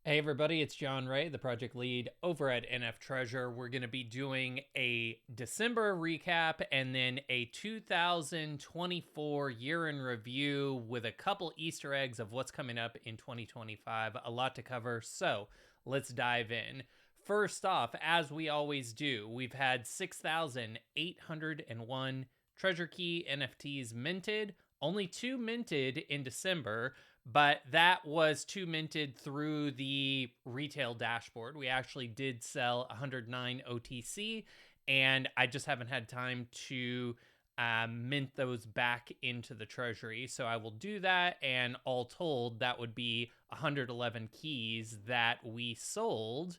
Hey everybody, it's John Ray, the project lead over at NFTREASURE. We're going to be doing a December recap and then a 2024 year in review with a couple Easter eggs of what's coming up in 2025. A lot to cover, so let's dive in. First off, as we always do, we've had 6,801 Treasure Key NFTs minted, only two minted in December, but that was two minted through the retail dashboard. We actually did sell 109 OTC, and I just haven't had time to mint those back into the treasury. So I will do that, and all told, that would be 111 keys that we sold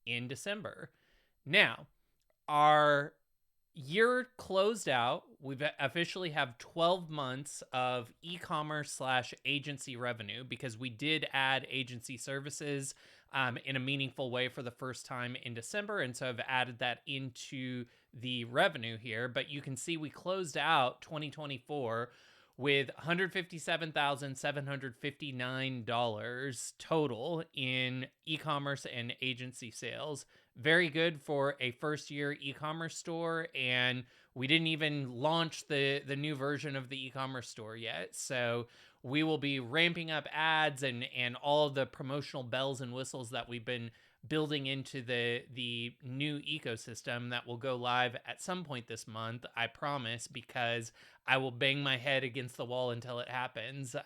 in December. Now, our year closed out. We've officially have 12 months of e-commerce slash agency revenue because we did add agency services in a meaningful way for the first time in December. And so I've added that into the revenue here. But you can see we closed out 2024 with $157,759 total in e-commerce and agency sales. Very good for a first year e-commerce store, and we didn't even launch the new version of the e-commerce store yet. So we will be ramping up ads and all of the promotional bells and whistles that we've been building into the new ecosystem that will go live at some point this month, I promise, because I will bang my head against the wall until it happens.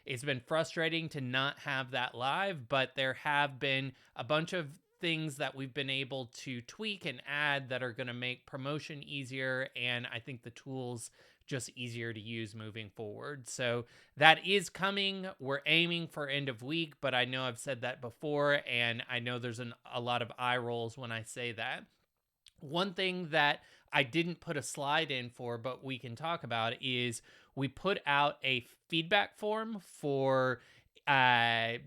It's been frustrating to not have that live, but there have been a bunch of things that we've been able to tweak and add that are going to make promotion easier, and I think the tools just easier to use moving forward. So that is coming. We're aiming for end of week, but I know I've said that before, and I know there's a lot of eye rolls when I say that. One thing that I didn't put a slide in for, but we can talk about, is we put out a feedback form for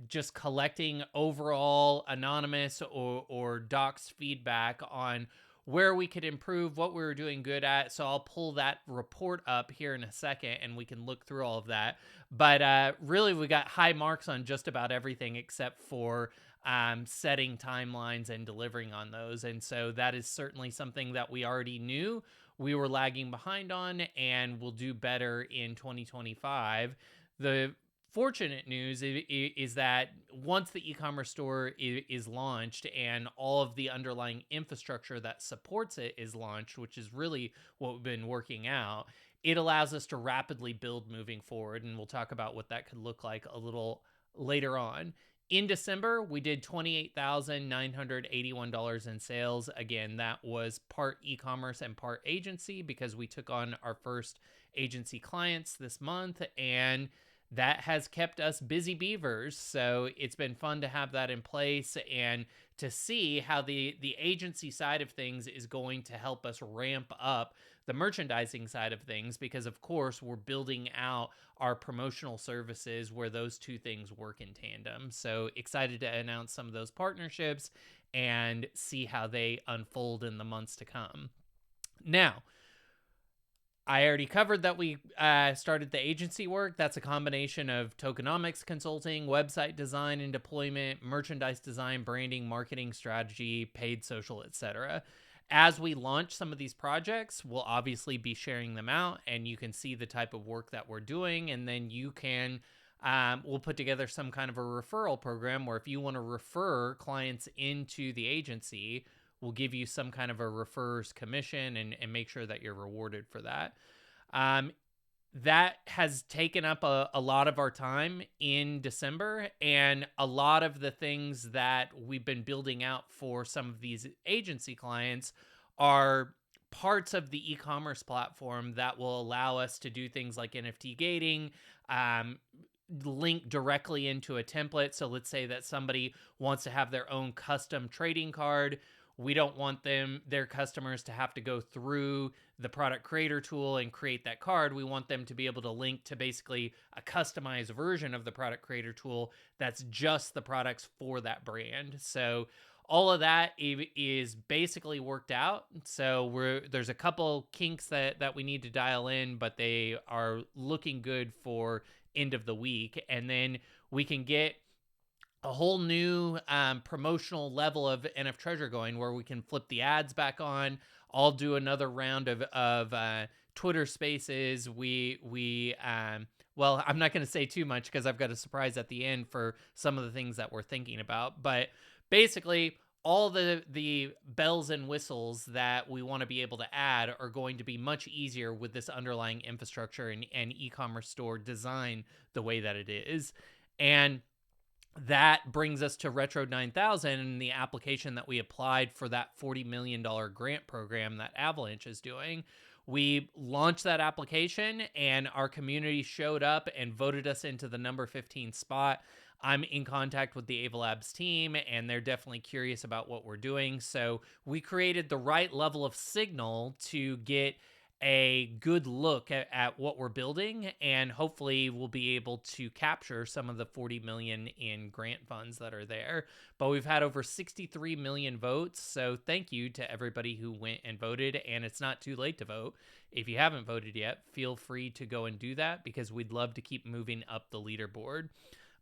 just collecting overall anonymous or docs feedback on where we could improve, what we were doing good at. So I'll pull that report up here in a second and we can look through all of that. But really, we got high marks on just about everything except for setting timelines and delivering on those. And so that is certainly something that we already knew we were lagging behind on, and we'll do better in 2025. The fortunate news is that once the e-commerce store is launched and all of the underlying infrastructure that supports it is launched, which is really what we've been working out, it allows us to rapidly build moving forward. And we'll talk about what that could look like a little later on. In December, we did $28,981 in sales. Again, that was part e-commerce and part agency because we took on our first agency clients this month, and that has kept us busy beavers. So it's been fun to have that in place and to see how the agency side of things is going to help us ramp up the merchandising side of things, because of course we're building out our promotional services where those two things work in tandem. So excited to announce some of those partnerships and see how they unfold in the months to come. Now, I already covered that we started the agency work. That's a combination of tokenomics consulting, website design and deployment, merchandise design, branding, marketing strategy, paid social, etc. As we launch some of these projects, we'll obviously be sharing them out, and you can see the type of work that we're doing, and then you can we'll put together some kind of a referral program where if you want to refer clients into the agency, we'll give you some kind of a referrer's commission and make sure that you're rewarded for that. Um, that has taken up a lot of our time in December, and a lot of the things that we've been building out for some of these agency clients are parts of the e-commerce platform that will allow us to do things like NFT gating, link directly into a template. So let's say that somebody wants to have their own custom trading card. We don't want their customers to have to go through the product creator tool and create that card. We want them to be able to link to basically a customized version of the product creator tool that's just the products for that brand. So all of that is basically worked out. So there's a couple kinks that we need to dial in, but they are looking good for end of the week. And then we can get a whole new promotional level of NF Treasure going, where we can flip the ads back on. I'll do another round of Twitter Spaces. Well, I'm not going to say too much because I've got a surprise at the end for some of the things that we're thinking about. But basically, all the bells and whistles that we want to be able to add are going to be much easier with this underlying infrastructure and e-commerce store design the way that it is. And that brings us to Retro 9000 and the application that we applied for that $40 million grant program that Avalanche is doing. We launched that application and our community showed up and voted us into the number 15 spot. I'm in contact with the Ava Labs team and they're definitely curious about what we're doing. So we created the right level of signal to get a good look at what we're building, and hopefully we'll be able to capture some of the 40 million in grant funds that are there. But we've had over 63 million votes, so thank you to everybody who went and voted. And it's not too late to vote. If you haven't voted yet, feel free to go and do that because we'd love to keep moving up the leaderboard.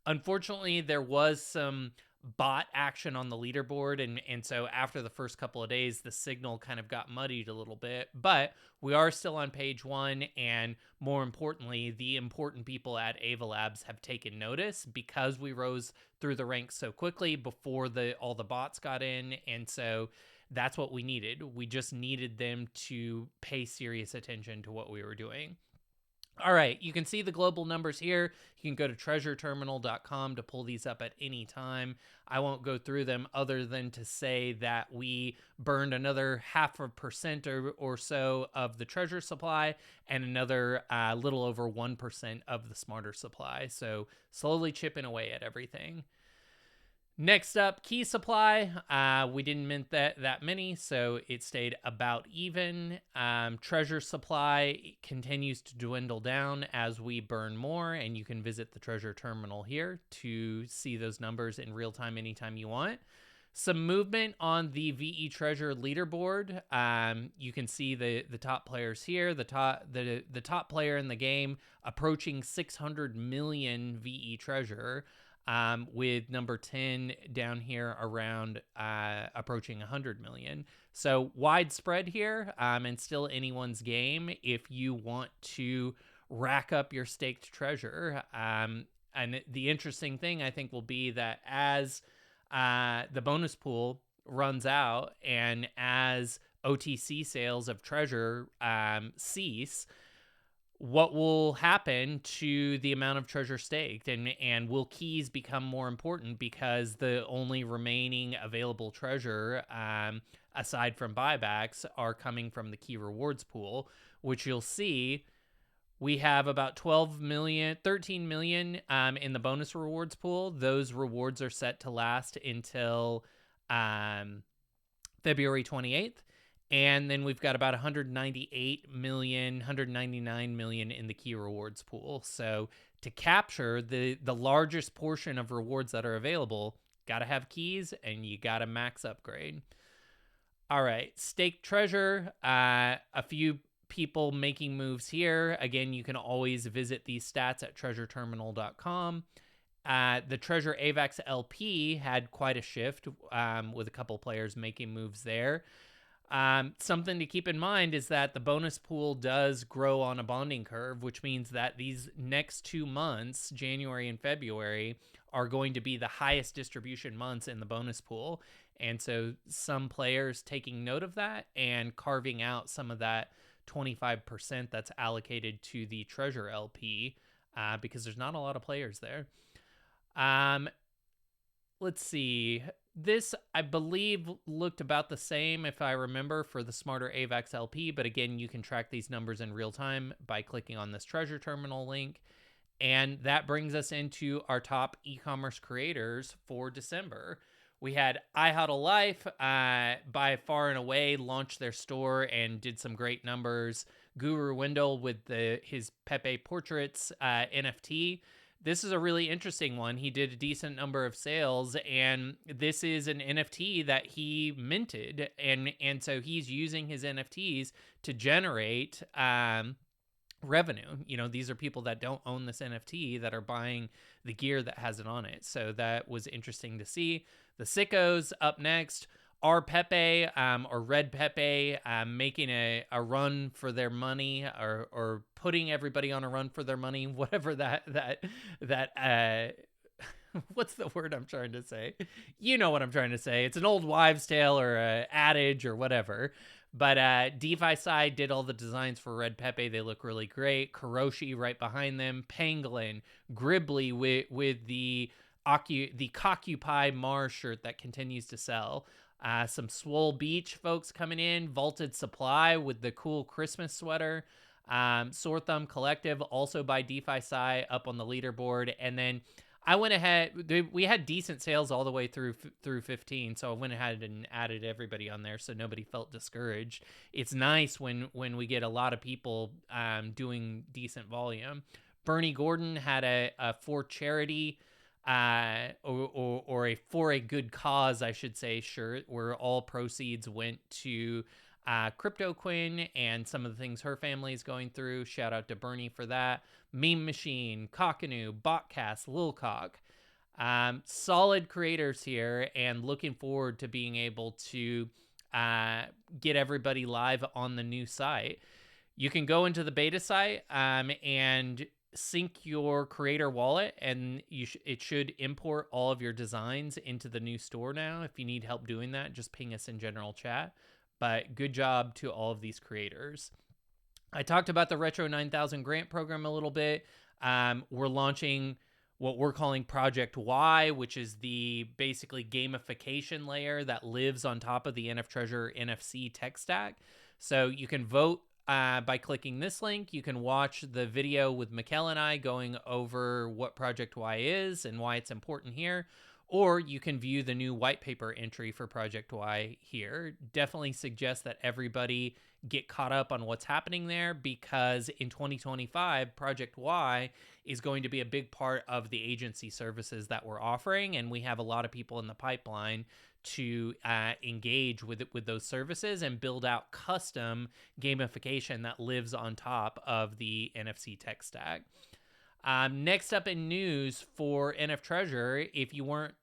Unfortunately, there was some bot action on the leaderboard, and so after the first couple of days the signal kind of got muddied a little bit, but we are still on page 1, and more importantly, the important people at Ava Labs have taken notice because we rose through the ranks so quickly before all the bots got in. And so that's what we needed. We just needed them to pay serious attention to what we were doing. All right, you can see the global numbers here. You can go to treasureterminal.com to pull these up at any time. I won't go through them other than to say that we burned another 0.5% or so of the treasure supply and another little over 1% of the smarter supply. So slowly chipping away at everything. Next up, key supply. We didn't mint that many, so it stayed about even. Treasure supply continues to dwindle down as we burn more, and you can visit the treasure terminal here to see those numbers in real time anytime you want. Some movement on the VE Treasure leaderboard. You can see the top players here. The top player in the game approaching 600 million VE Treasure. With number 10 down here around approaching 100 million. So widespread here, and still anyone's game if you want to rack up your staked treasure. And the interesting thing, I think, will be that as the bonus pool runs out and as OTC sales of treasure cease, what will happen to the amount of treasure staked, and will keys become more important because the only remaining available treasure aside from buybacks are coming from the key rewards pool, which you'll see we have about 13 million in the bonus rewards pool. Those rewards are set to last until February 28th. And then we've got about 199 million in the key rewards pool. So to capture the largest portion of rewards that are available, got to have keys and you got to max upgrade. All right, staked treasure. A few people making moves here. Again, you can always visit these stats at treasureterminal.com. The Treasure AVAX LP had quite a shift with a couple players making moves there. Something to keep in mind is that the bonus pool does grow on a bonding curve, which means that these next 2 months, January and February, are going to be the highest distribution months in the bonus pool. And so some players taking note of that and carving out some of that 25% that's allocated to the Treasure LP because there's not a lot of players there. Let's see. This, I believe, looked about the same, if I remember, for the Smarter AVAX LP. But again, you can track these numbers in real time by clicking on this Treasure Terminal link. And that brings us into our top e-commerce creators for December. We had iHuddle Life, by far and away, launched their store and did some great numbers. Guru Wendell with his Pepe Portraits NFT. This is a really interesting one. He did a decent number of sales, and this is an NFT that he minted, and so he's using his NFTs to generate revenue. These are people that don't own this NFT that are buying the gear that has it on it. So that was interesting to see. The Sickos up next. Our Pepe, or Red Pepe, making a run for their money, or putting everybody on a run for their money, whatever that what's the word I'm trying to say? You know what I'm trying to say. It's an old wives' tale or a adage or whatever. But DeFi side did all the designs for Red Pepe. They look really great. Kuroshi right behind them. Pangolin, Gribbly with the Coccupy Mars shirt that continues to sell. Some Swole Beach folks coming in. Vaulted Supply with the cool Christmas sweater. Sore Thumb Collective, also by DeFi Sci, up on the leaderboard. And then I went ahead. We had decent sales all the way through 15, so I went ahead and added everybody on there, so nobody felt discouraged. It's nice when we get a lot of people doing decent volume. Bernie Gordon had a for charity, or a for a good cause, I should say, shirt, where all proceeds went to Crypto Quinn and some of the things her family is going through. Shout out to Bernie for that. Meme Machine, Cockanoo, Botcast, Lilcock. Solid creators here, and looking forward to being able to get everybody live on the new site. You can go into the beta site and sync your creator wallet, and it should import all of your designs into the new store now. If you need help doing that, just ping us in general chat. But good job to all of these creators. I talked about the Retro 9000 grant program a little bit. We're launching what we're calling Project Y, which is the basically gamification layer that lives on top of the NFTREASURE NFC tech stack. So you can vote by clicking this link. You can watch the video with Mikkel and I going over what Project Y is and why it's important here. Or you can view the new white paper entry for Project Y here. Definitely suggest that everybody get caught up on what's happening there, because in 2025, Project Y is going to be a big part of the agency services that we're offering, and we have a lot of people in the pipeline to engage with those services and build out custom gamification that lives on top of the NFC tech stack. Next up in news for NFTREASURE, if you weren't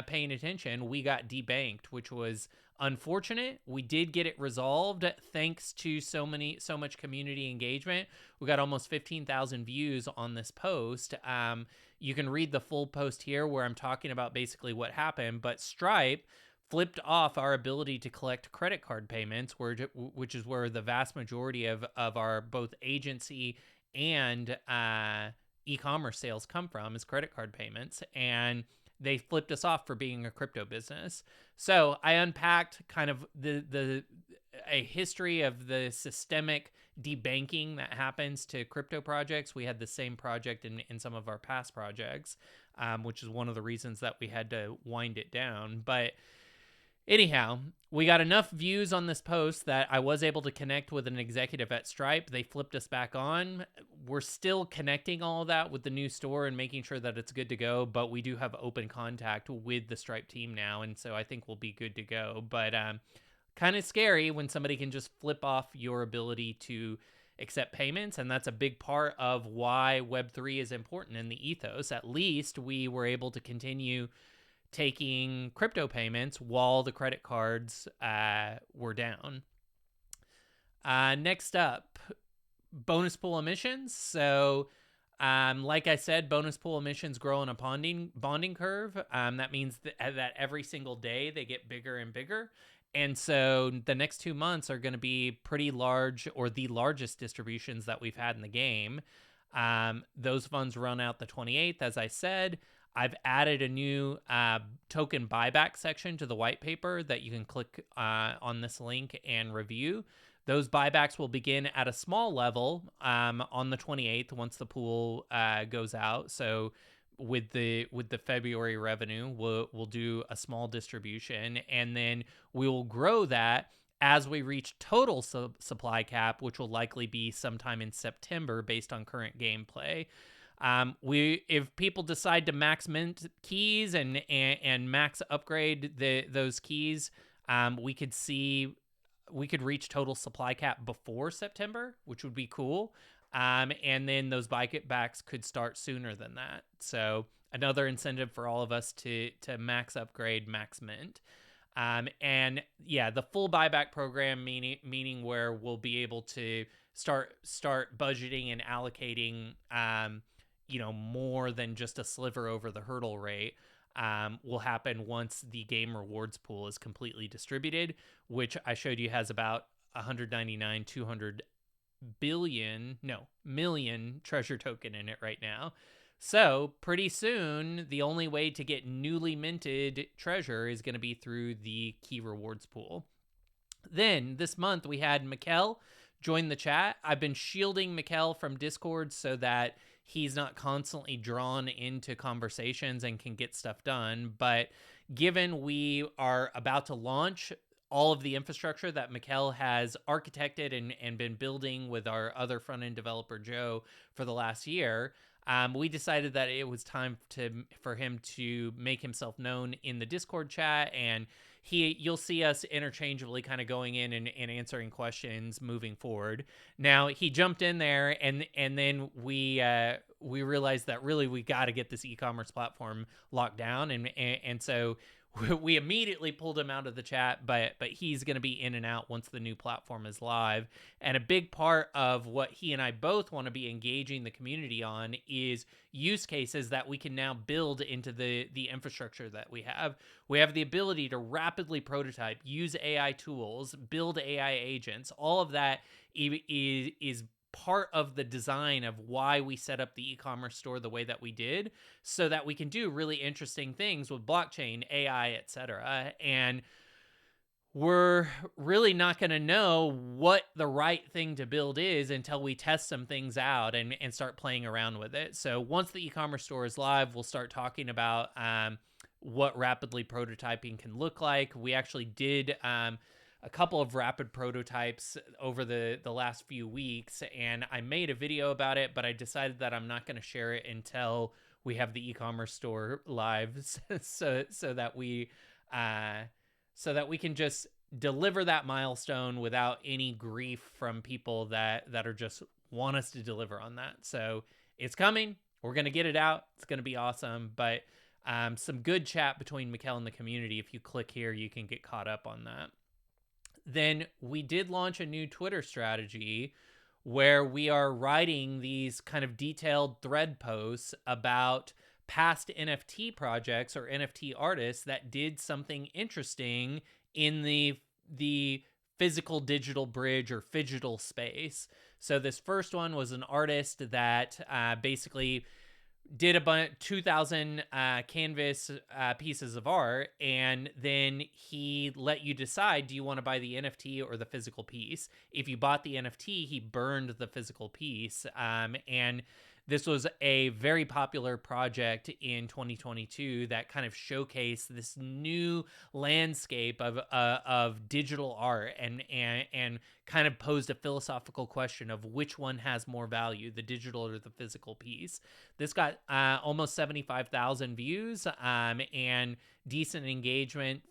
paying attention, we got debanked, which was unfortunate. We did get it resolved thanks to so much community engagement. We got almost 15,000 views on this post. You can read the full post here where I'm talking about basically what happened, but Stripe flipped off our ability to collect credit card payments, which is where the vast majority of our both agency and e-commerce sales come from, is credit card payments, and they flipped us off for being a crypto business. So I unpacked kind of a history of the systemic debanking that happens to crypto projects. We had the same project in some of our past projects, which is one of the reasons that we had to wind it down. But anyhow, we got enough views on this post that I was able to connect with an executive at Stripe. They flipped us back on. We're still connecting all of that with the new store and making sure that it's good to go, but we do have open contact with the Stripe team now, and so I think we'll be good to go. But kind of scary when somebody can just flip off your ability to accept payments, and that's a big part of why Web3 is important in the ethos. At least we were able to continue taking crypto payments while the credit cards were down. Next up, bonus pool emissions. So like I said, bonus pool emissions grow on a bonding curve. That means that every single day they get bigger and bigger. And so the next 2 months are going to be pretty large, or the largest distributions that we've had in the game. Those funds run out the 28th, as I said. I've added a new token buyback section to the white paper that you can click on this link and review. Those buybacks will begin at a small level on the 28th once the pool goes out. So with the February revenue, we'll do a small distribution, and then we will grow that as we reach total supply cap, which will likely be sometime in September based on current gameplay. If people decide to max mint keys and max upgrade those keys, we could reach total supply cap before September, which would be cool. And then those buybacks could start sooner than that. So another incentive for all of us to max upgrade, max mint. And yeah, the full buyback program, meaning where we'll be able to start budgeting and allocating, more than just a sliver over the hurdle rate, will happen once the game rewards pool is completely distributed, which I showed you has about 199, 200 million treasure token in it right now. So pretty soon, the only way to get newly minted treasure is going to be through the key rewards pool. Then this month we had Mikkel join the chat. I've been shielding Mikkel from Discord so that he's not constantly drawn into conversations and can get stuff done. But given we are about to launch all of the infrastructure that Mikkel has architected and been building with our other front-end developer, Joe, for the last year, we decided that it was time for him to make himself known in the Discord chat, and you'll see us interchangeably kind of going in and answering questions moving forward. Now, he jumped in there, and then we realized that really we got to get this e-commerce platform locked down, and so we immediately pulled him out of the chat, but he's going to be in and out once the new platform is live. And a big part of what he and I both want to be engaging the community on is use cases that we can now build into the infrastructure that we have. We have the ability to rapidly prototype, use AI tools, build AI agents. All of that is part of the design of why we set up the e-commerce store the way that we did, so that we can do really interesting things with blockchain, AI, etc. And we're really not going to know what the right thing to build is until we test some things out and start playing around with it. So once the e-commerce store is live, we'll start talking about what rapidly prototyping can look like. We actually did a couple of rapid prototypes over the last few weeks, and I made a video about it, but I decided that I'm not going to share it until we have the e-commerce store live, so that we can just deliver that milestone without any grief from people that are just want us to deliver on that. So it's coming. We're going to get it out. It's going to be awesome. But some good chat between Mikkel and the community. If you click here, you can get caught up on that. Then we did launch a new Twitter strategy where we are writing these kind of detailed thread posts about past NFT projects or NFT artists that did something interesting in the physical digital bridge or phygital space. So this first one was an artist that basically did a bunch 2,000 canvas pieces of art, and then he let you decide, do you want to buy the NFT or the physical piece? If you bought the NFT, he burned the physical piece, and this was a very popular project in 2022 that kind of showcased this new landscape of digital art and kind of posed a philosophical question of which one has more value, the digital or the physical piece. This got almost 75,000 views and decent engagement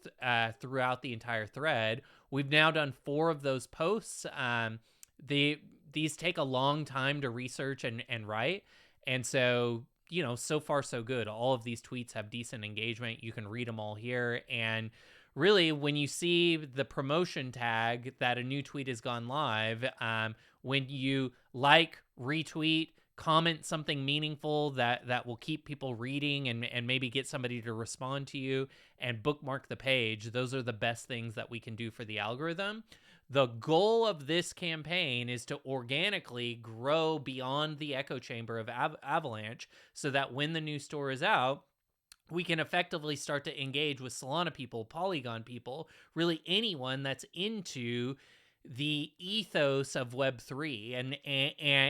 throughout the entire thread. We've now done 4 of those posts. These take a long time to research and write. And so, so far so good. All of these tweets have decent engagement. You can read them all here. And really, when you see the promotion tag that a new tweet has gone live, when you like, retweet, comment something meaningful that will keep people reading and maybe get somebody to respond to you, and bookmark the page, those are the best things that we can do for the algorithm. The goal of this campaign is to organically grow beyond the echo chamber of Avalanche, so that when the new store is out, we can effectively start to engage with Solana people, Polygon people, really anyone that's into the ethos of Web3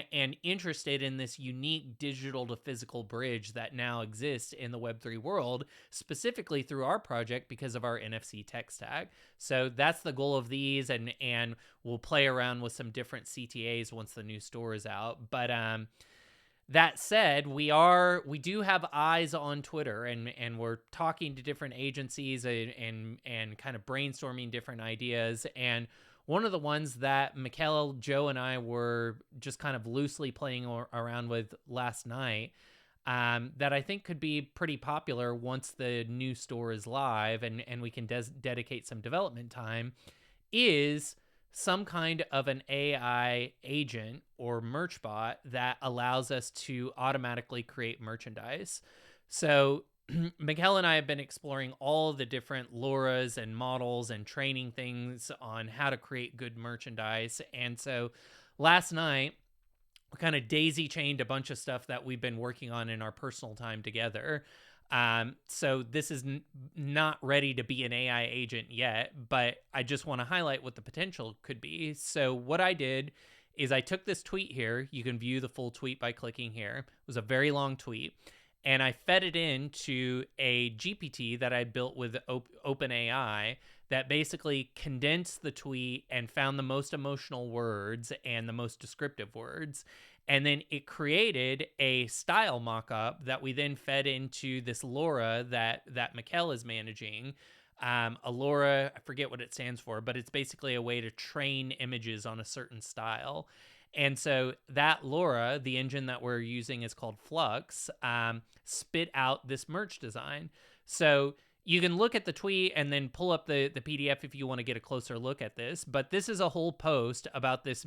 and interested in this unique digital to physical bridge that now exists in the Web3 world, specifically through our project because of our NFC tech stack. So that's the goal of these, and we'll play around with some different CTAs once the new store is out. But that said, we do have eyes on Twitter, and we're talking to different agencies and kind of brainstorming different ideas. And one of the ones that Mikhail, Joe, and I were just kind of loosely playing around with last night, that I think could be pretty popular once the new store is live and we can dedicate some development time, is some kind of an AI agent or merch bot that allows us to automatically create merchandise. So Miguel and I have been exploring all the different Lauras and models and training things on how to create good merchandise. And so last night, we kind of daisy chained a bunch of stuff that we've been working on in our personal time together. So this is not ready to be an AI agent yet, but I just want to highlight what the potential could be. So what I did is I took this tweet here. You can view the full tweet by clicking here. It was a very long tweet. And I fed it into a GPT that I built with OpenAI that basically condensed the tweet and found the most emotional words and the most descriptive words. And then it created a style mock-up that we then fed into this Laura that Mikkel is managing. A Laura, I forget what it stands for, but it's basically a way to train images on a certain style. And so that Laura, the engine that we're using is called Flux, spit out this merch design. So you can look at the tweet and then pull up the PDF if you want to get a closer look at this. But this is a whole post about this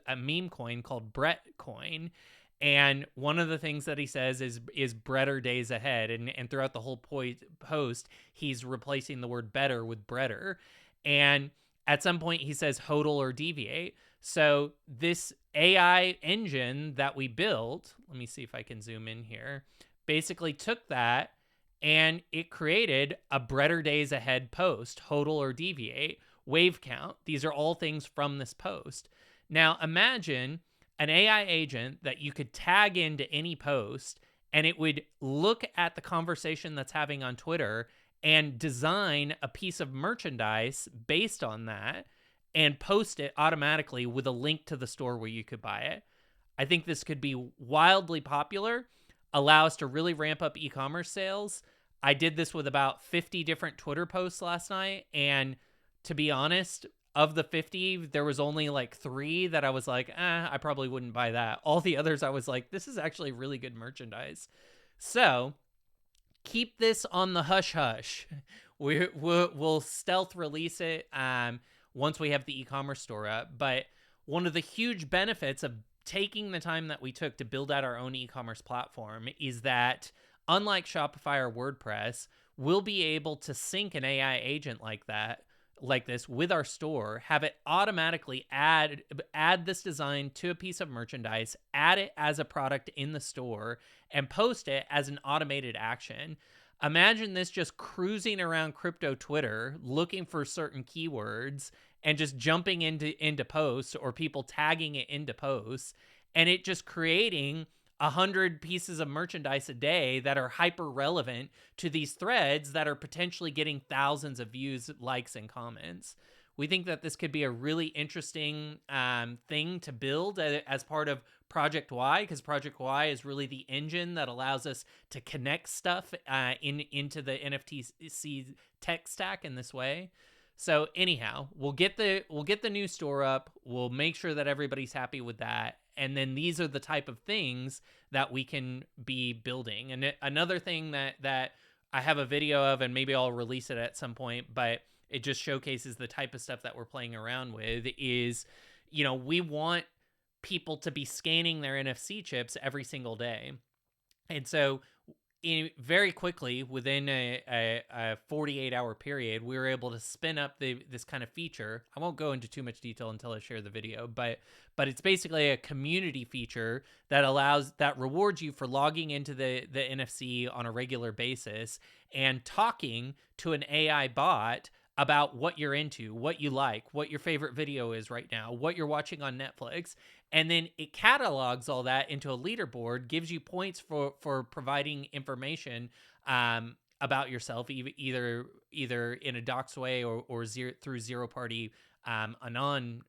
a meme coin called Brett coin. And one of the things that he says is Bretter days ahead. And throughout the whole post, he's replacing the word better with Bretter. And at some point, he says hodl or deviate. So this AI engine that we built, let me see if I can zoom in here, basically took that and it created a Bretter days ahead post, hodl or deviate, wave count. These are all things from this post. Now imagine an AI agent that you could tag into any post and it would look at the conversation that's having on Twitter and design a piece of merchandise based on that and post it automatically with a link to the store where you could buy it. I think this could be wildly popular, allow us to really ramp up e-commerce sales. I did this with about 50 different Twitter posts last night, and to be honest, of the 50, there was only like 3 that I was like, I probably wouldn't buy that. All the others, I was like, this is actually really good merchandise. So keep this on the hush hush. We'll stealth release it once we have the e-commerce store up. But one of the huge benefits of taking the time that we took to build out our own e-commerce platform is that, unlike Shopify or WordPress, we'll be able to sync an AI agent like this with our store, have it automatically add this design to a piece of merchandise, add it as a product in the store, and post it as an automated action. Imagine this just cruising around crypto Twitter, looking for certain keywords and just jumping into posts, or people tagging it into posts, and it just creating 100 pieces of merchandise a day that are hyper relevant to these threads that are potentially getting thousands of views, likes, and comments. We think that this could be a really interesting thing to build as part of Project Y, because Project Y is really the engine that allows us to connect stuff into the NFT tech stack in this way. So anyhow, we'll get the new store up. We'll make sure that everybody's happy with that. And then these are the type of things that we can be building. And another thing that I have a video of, and maybe I'll release it at some point, but it just showcases the type of stuff that we're playing around with is, we want people to be scanning their NFC chips every single day. And so very quickly, within a 48-hour period, we were able to spin up this kind of feature. I won't go into too much detail until I share the video, but it's basically a community feature that rewards you for logging into the NFC on a regular basis and talking to an AI bot about what you're into, what you like, what your favorite video is right now, what you're watching on Netflix. And then it catalogs all that into a leaderboard, gives you points for providing information about yourself, either in a docs way or through zero-party anon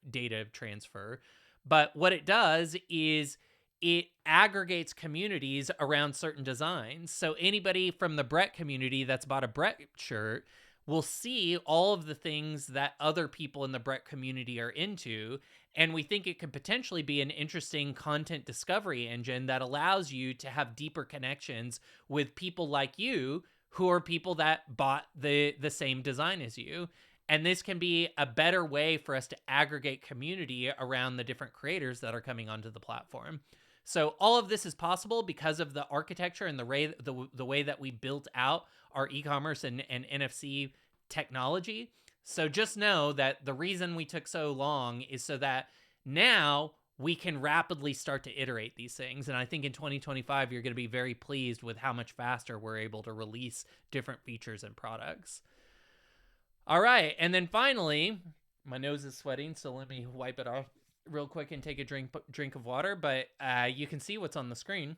data transfer. But what it does is it aggregates communities around certain designs. So anybody from the Brett community that's bought a Brett shirt will see all of the things that other people in the Brett community are into. And we think it could potentially be an interesting content discovery engine that allows you to have deeper connections with people like you, who are people that bought the same design as you. And this can be a better way for us to aggregate community around the different creators that are coming onto the platform. So all of this is possible because of the architecture and the way that we built out our e-commerce and NFC technology. So just know that the reason we took so long is so that now we can rapidly start to iterate these things. And I think in 2025, you're going to be very pleased with how much faster we're able to release different features and products. All right. And then finally, my nose is sweating, so let me wipe it off real quick and take a drink of water. But you can see what's on the screen.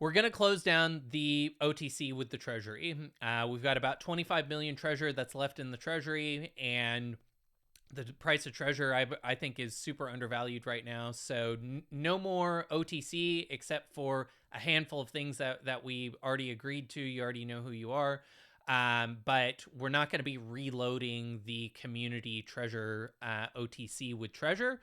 We're going to close down the OTC with the Treasury. We've got about 25 million Treasure that's left in the Treasury, and the price of Treasure, I think, is super undervalued right now. So no more OTC except for a handful of things that we already agreed to. You already know who you are. But we're not going to be reloading the community Treasure OTC with Treasure.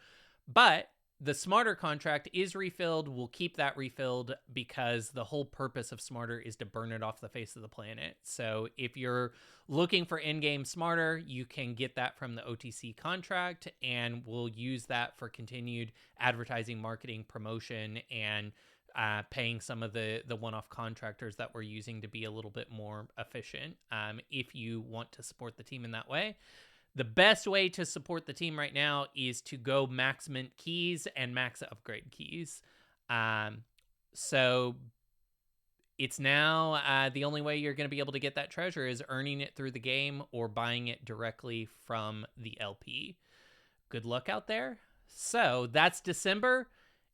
But the Smarter contract is refilled. We'll keep that refilled because the whole purpose of Smarter is to burn it off the face of the planet. So if you're looking for in-game Smarter, you can get that from the OTC contract, and we'll use that for continued advertising, marketing, promotion, and paying some of the one-off contractors that we're using to be a little bit more efficient. If you want to support the team in that way. The best way to support the team right now is to go max mint keys and max upgrade keys. So it's now the only way you're going to be able to get that Treasure is earning it through the game or buying it directly from the LP. Good luck out there. So that's December.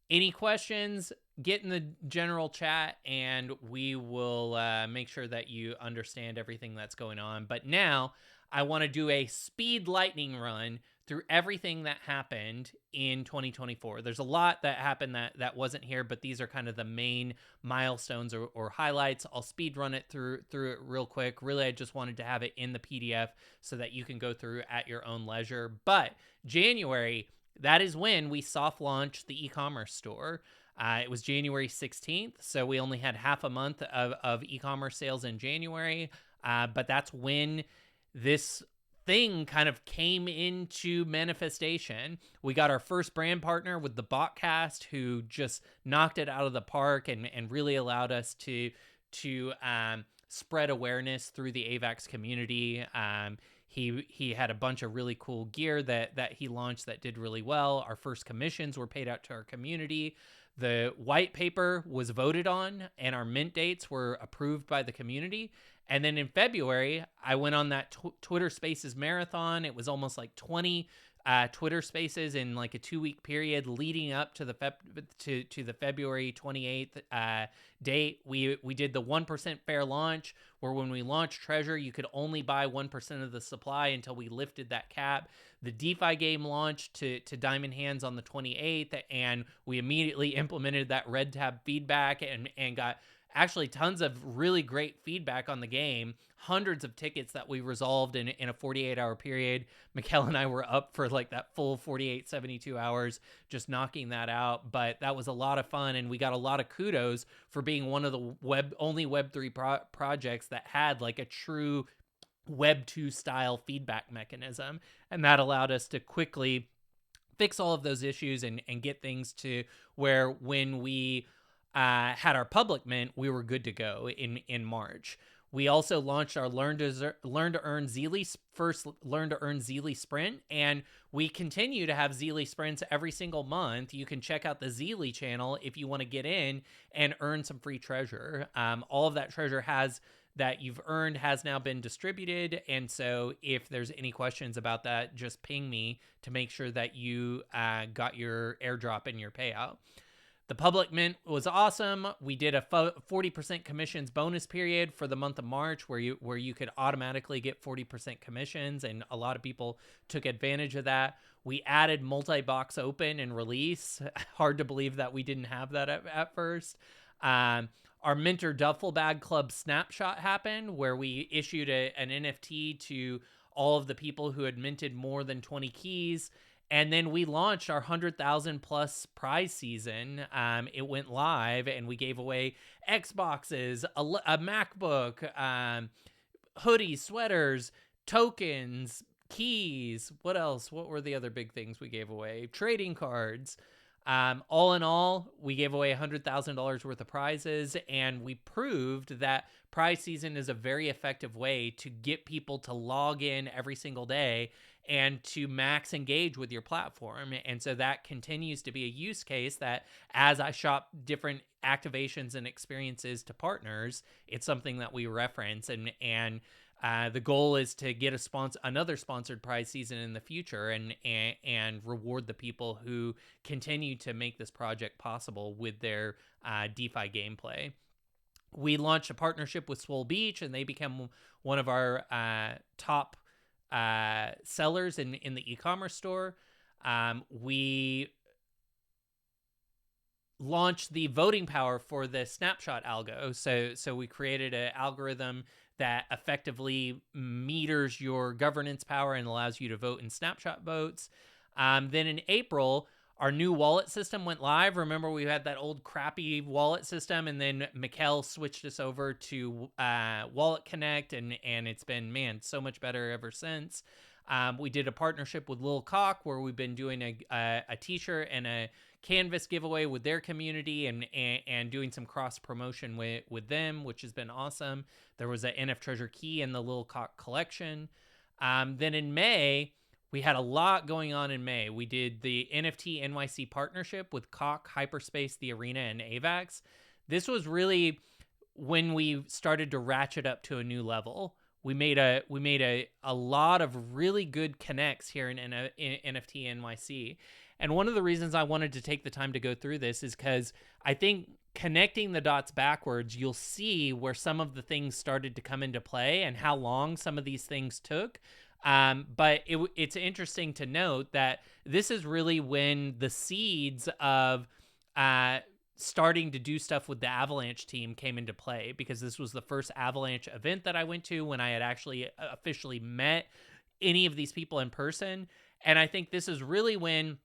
Any questions, get in the general chat and we will make sure that you understand everything that's going on. But now I want to do a speed lightning run through everything that happened in 2024. There's a lot that happened that wasn't here, but these are kind of the main milestones or highlights. I'll speed run it through it real quick. Really, I just wanted to have it in the PDF so that you can go through at your own leisure. But January, that is when we soft launched the e-commerce store. It was January 16th, so we only had half a month of e-commerce sales in January, but that's when this thing kind of came into manifestation. We got our first brand partner with the Botcast, who just knocked it out of the park and really allowed us to spread awareness through the AVAX community. He had a bunch of really cool gear that he launched that did really well. Our first commissions were paid out to our community. The white paper was voted on, and our mint dates were approved by the community. And then in February, I went on that Twitter Spaces marathon. It was almost like 20 Twitter Spaces in like a 2-week period leading up to the the February 28th date. We did the 1% fair launch, where when we launched Treasure, you could only buy 1% of the supply until we lifted that cap. The DeFi game launched to Diamond Hands on the 28th, and we immediately implemented that red tab feedback and got actually tons of really great feedback on the game. Hundreds of tickets that we resolved in a 48-hour period. Mikkel and I were up for like that full 48, 72 hours just knocking that out. But that was a lot of fun, and we got a lot of kudos for being one of the only Web3 projects that had like a true Web 2 style feedback mechanism. And that allowed us to quickly fix all of those issues and get things to where when we had our public mint, we were good to go in March. We also launched our Learn to Earn Zeely first Learn to Earn Zeely sprint, and we continue to have Zeely sprints every single month. You can check out the Zeely channel if you want to get in and earn some free treasure. All of that treasure that you've earned has now been distributed, and so if there's any questions about that, just ping me to make sure that you got your airdrop and your payout. The public mint was awesome. We did a 40% commissions bonus period for the month of March where you could automatically get 40% commissions, and a lot of people took advantage of that. We added multi-box open and release. Hard to believe that we didn't have that at first. our Minter Duffel Bag Club snapshot happened, where we issued an NFT to all of the people who had minted more than 20 keys. And then we launched our 100,000 plus prize season. It went live, and we gave away Xboxes, a MacBook, hoodies, sweaters, tokens, keys. What else? What were the other big things we gave away? Trading cards. All in all, we gave away $100,000 worth of prizes, and we proved that prize season is a very effective way to get people to log in every single day and to max engage with your platform. And so that continues to be a use case that, as I shop different activations and experiences to partners, it's something that we reference. And the goal is to get another sponsored prize season in the future, and reward the people who continue to make this project possible with their DeFi gameplay. We launched a partnership with Swole Beach, and they became one of our top sellers in the e-commerce store. We launched the voting power for the snapshot algo. So we created an algorithm that effectively meters your governance power and allows you to vote in snapshot votes. Then in April, our new wallet system went live. Remember, we had that old crappy wallet system, and then Mikkel switched us over to Wallet Connect, and it's been, man, so much better ever since. We did a partnership with Lil Cock, where we've been doing a t-shirt and a canvas giveaway with their community, and doing some cross promotion with them, which has been awesome. There was an NFTREASURE key in the Lil Cock collection. Then in May, we had a lot going on in May. We did the NFT NYC partnership with Cock, Hyperspace, The Arena, and AVAX. This was really when we started to ratchet up to a new level. We made a lot of really good connects here in NFT NYC. And one of the reasons I wanted to take the time to go through this is because I think connecting the dots backwards, you'll see where some of the things started to come into play and how long some of these things took. But it's interesting to note that this is really when the seeds of starting to do stuff with the Avalanche team came into play, because this was the first Avalanche event that I went to when I had actually officially met any of these people in person. And I think this is really when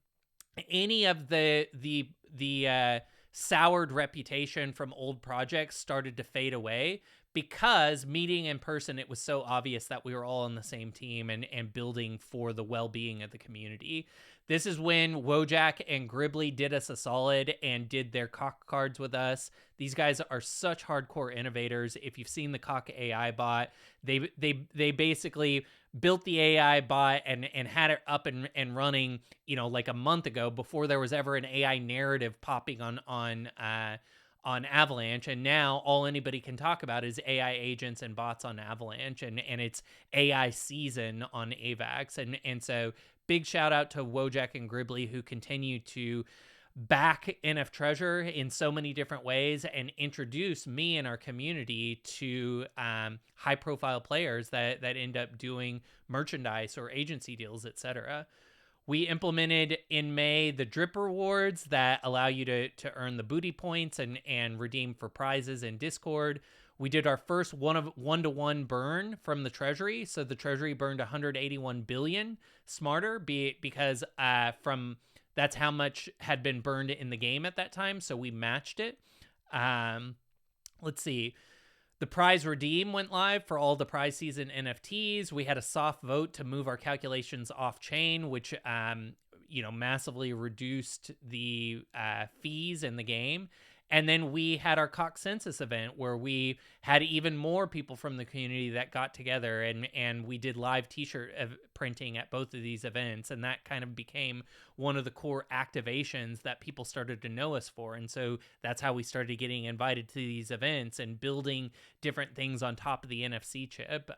any of the soured reputation from old projects started to fade away, because meeting in person, it was so obvious that we were all on the same team and building for the well-being of the community. This is when Wojak and Gribbly did us a solid and did their Cock cards with us. These guys are such hardcore innovators. If you've seen the Cock AI bot, they basically built the AI bot and had it up and running, like a month ago, before there was ever an AI narrative popping on Avalanche. And now all anybody can talk about is AI agents and bots on Avalanche, and it's AI season on AVAX. And so big shout out to Wojak and Gribbly, who continue to back NFTREASURE in so many different ways and introduce me and our community to high profile players that end up doing merchandise or agency deals, etc. We implemented in May the drip rewards that allow you to earn the booty points and redeem for prizes in Discord. We did our first one-to-one burn from the Treasury. So the Treasury burned 181 billion smarter, because that's how much had been burned in the game at that time. So we matched it. Let's see. The prize redeem went live for all the prize season NFTs. We had a soft vote to move our calculations off chain, which massively reduced the fees in the game. And then we had our Cock Census event, where we had even more people from the community that got together, and we did live t-shirt printing at both of these events. And that kind of became one of the core activations that people started to know us for. And so that's how we started getting invited to these events and building different things on top of the NFC chip.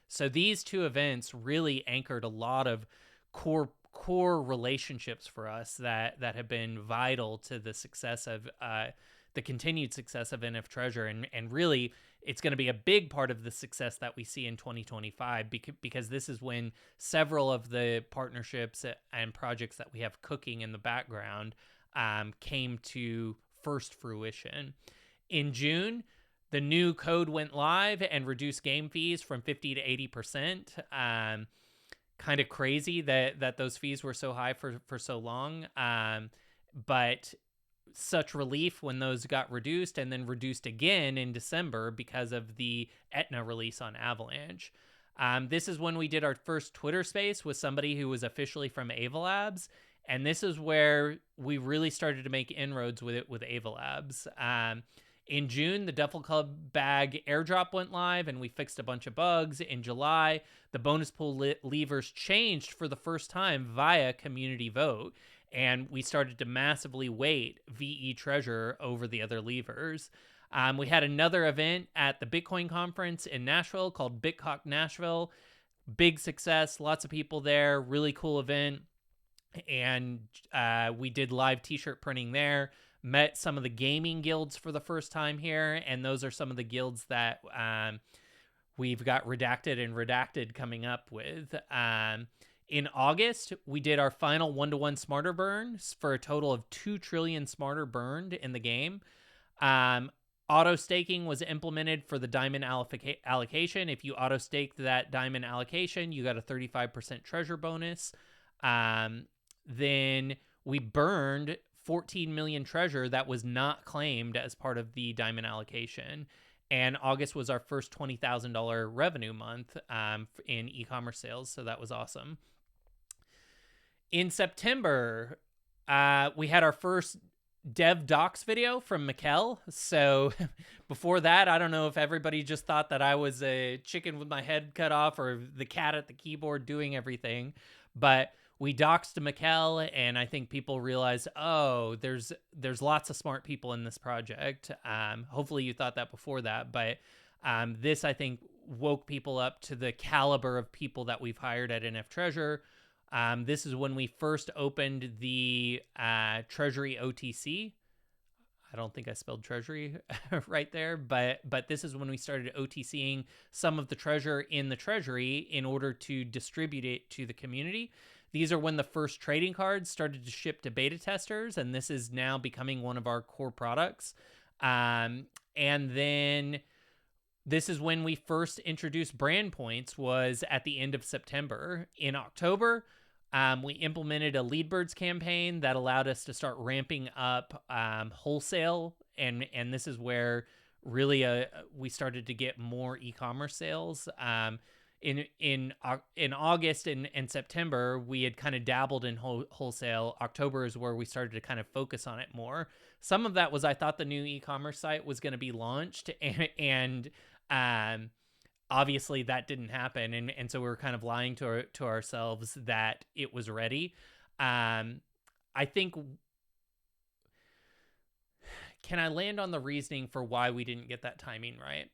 So these two events really anchored a lot of core relationships for us that have been vital to the success of the continued success of NFTREASURE, and really it's going to be a big part of the success that we see in 2025, because this is when several of the partnerships and projects that we have cooking in the background came to first fruition. In June, the new code went live and reduced game fees from 50 to 80%. Kind of crazy that those fees were so high for so long. But such relief when those got reduced, and then reduced again in December because of the Etna release on Avalanche. This is when we did our first Twitter space with somebody who was officially from Ava Labs. And this is where we really started to make inroads with it with Ava Labs. In June, the Duffel Club bag airdrop went live, and we fixed a bunch of bugs. In July, the bonus pool levers changed for the first time via community vote, and we started to massively weight VE Treasure over the other levers. We had another event at the Bitcoin conference in Nashville called BitCock Nashville. Big success, lots of people there, really cool event. And we did live t-shirt printing there. Met some of the gaming guilds for the first time here, and those are some of the guilds that we've got redacted coming up with. In August, we did our final 1-to-1 smarter burns for a total of 2 trillion smarter burned in the game. Auto staking was implemented for the diamond allocation. If you auto staked that diamond allocation, you got a 35% treasure bonus. Then we burned 14 million treasure that was not claimed as part of the diamond allocation. And August was our first $20,000 revenue month in e-commerce sales. So that was awesome. In September, we had our first dev docs video from Mikkel. So before that, I don't know if everybody just thought that I was a chicken with my head cut off or the cat at the keyboard doing everything. But we doxed Mikkel, and I think people realized, oh, there's lots of smart people in this project. Hopefully you thought that before that, but this, I think, woke people up to the caliber of people that we've hired at NFTREASURE. This is when we first opened the Treasury OTC. I don't think I spelled treasury right there, but this is when we started OTCing some of the treasure in the treasury in order to distribute it to the community. These are when the first trading cards started to ship to beta testers, and this is now becoming one of our core products. And then this is when we first introduced brand points, was at the end of September. In October, we implemented a Leadbirds campaign that allowed us to start ramping up wholesale, and this this really we started to get more e-commerce sales. In August and September, we had kind of dabbled in wholesale. October is where we started to kind of focus on it more. Some of that was I thought the new e-commerce site was going to be launched, and obviously that didn't happen, and so we were kind of lying to ourselves that it was ready. I think, can I land on the reasoning for why we didn't get that timing right?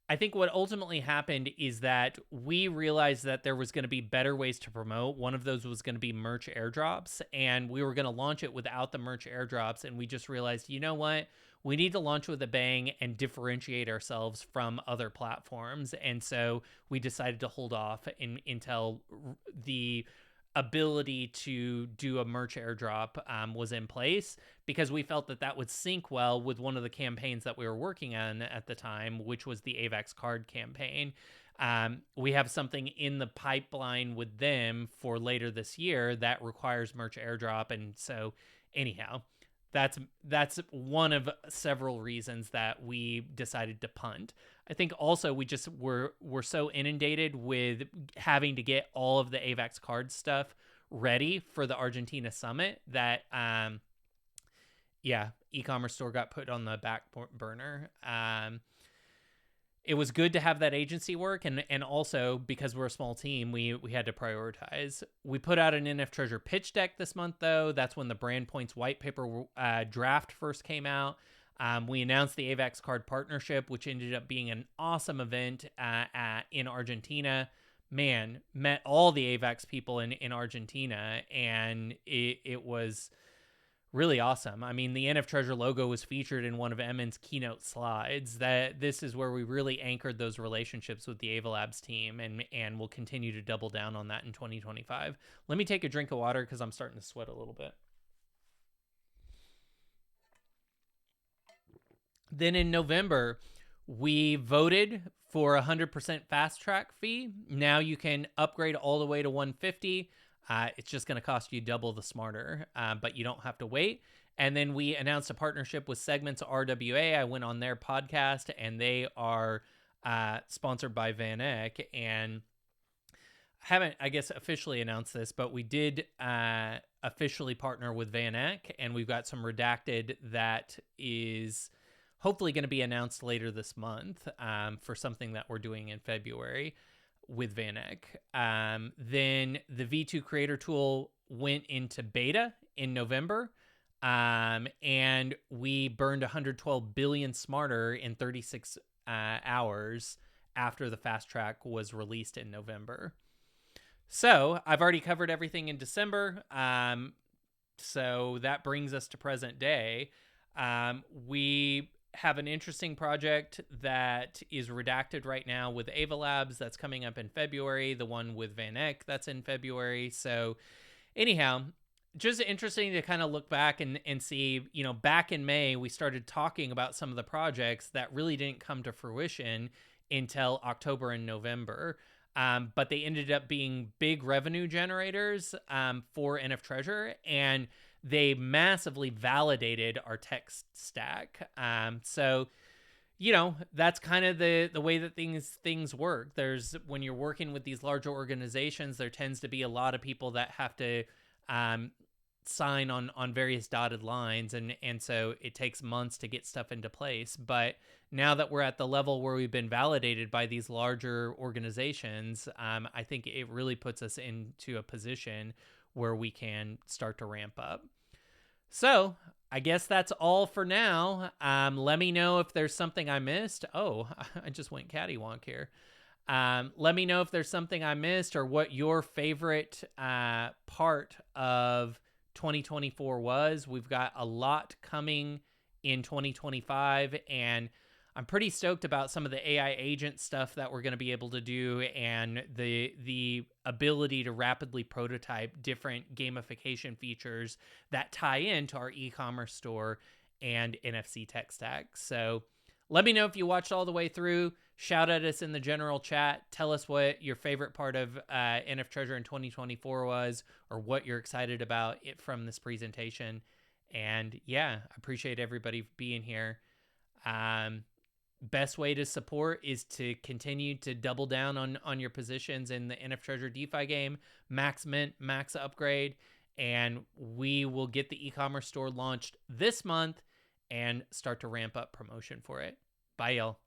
I think what ultimately happened is that we realized that there was going to be better ways to promote. One of those was going to be merch airdrops, and we were going to launch it without the merch airdrops. And we just realized, you know what? We need to launch with a bang and differentiate ourselves from other platforms. And so we decided to hold off until the ability to do a merch airdrop was in place, because we felt that would sync well with one of the campaigns that we were working on at the time, which was the AVAX card campaign. We have something in the pipeline with them for later this year that requires merch airdrop. And so anyhow, that's one of several reasons that we decided to punt. I think also we just were so inundated with having to get all of the AVAX card stuff ready for the Argentina summit that e-commerce store got put on the back burner. It was good to have that agency work, and also because we're a small team, we had to prioritize. We put out an NFTREASURE pitch deck this month, though. That's when the Brand Points white paper draft first came out. We announced the AVAX card partnership, which ended up being an awesome event in Argentina. Man, met all the AVAX people in Argentina, and it was really awesome. I mean, the NFTREASURE logo was featured in one of Emin's keynote slides. This is where we really anchored those relationships with the Ava Labs team, and we'll continue to double down on that in 2025. Let me take a drink of water because I'm starting to sweat a little bit. Then in November, we voted for 100% fast track fee. Now you can upgrade all the way to 150. It's just going to cost you double the smarter, but you don't have to wait. And then we announced a partnership with Segments RWA. I went on their podcast, and they are sponsored by Van Eck. And haven't, I guess, officially announced this, but we did officially partner with Van Eck, and we've got some redacted that is hopefully going to be announced later this month for something that we're doing in February with Van Eck. Then the V2 Creator Tool went into beta in November, and we burned 112 billion smarter in 36 hours after the fast track was released in November. So I've already covered everything in December. So that brings us to present day. We have an interesting project that is redacted right now with Ava Labs that's coming up in February, the one with Van Eck that's in February. So anyhow, just interesting to kind of look back and see, back in May, we started talking about some of the projects that really didn't come to fruition until October and November. But they ended up being big revenue generators for NFTREASURE, and they massively validated our tech stack. So, that's kind of the way that things work. When you're working with these larger organizations, there tends to be a lot of people that have to sign on various dotted lines, and so it takes months to get stuff into place. But now that we're at the level where we've been validated by these larger organizations, I think it really puts us into a position where we can start to ramp up. So I guess that's all for now. Let me know if there's something I missed. Oh, I just went cattywonk here. Let me know if there's something I missed, or what your favorite part of 2024 was. We've got a lot coming in 2025, and I'm pretty stoked about some of the AI agent stuff that we're going to be able to do, and the ability to rapidly prototype different gamification features that tie into our e-commerce store and NFC tech stack. So let me know if you watched all the way through. Shout at us in the general chat. Tell us what your favorite part of NFTREASURE in 2024 was, or what you're excited about it from this presentation. And yeah, I appreciate everybody being here. Best way to support is to continue to double down on your positions in the NFTREASURE DeFi game, max mint, max upgrade, and we will get the e-commerce store launched this month and start to ramp up promotion for it. Bye, y'all.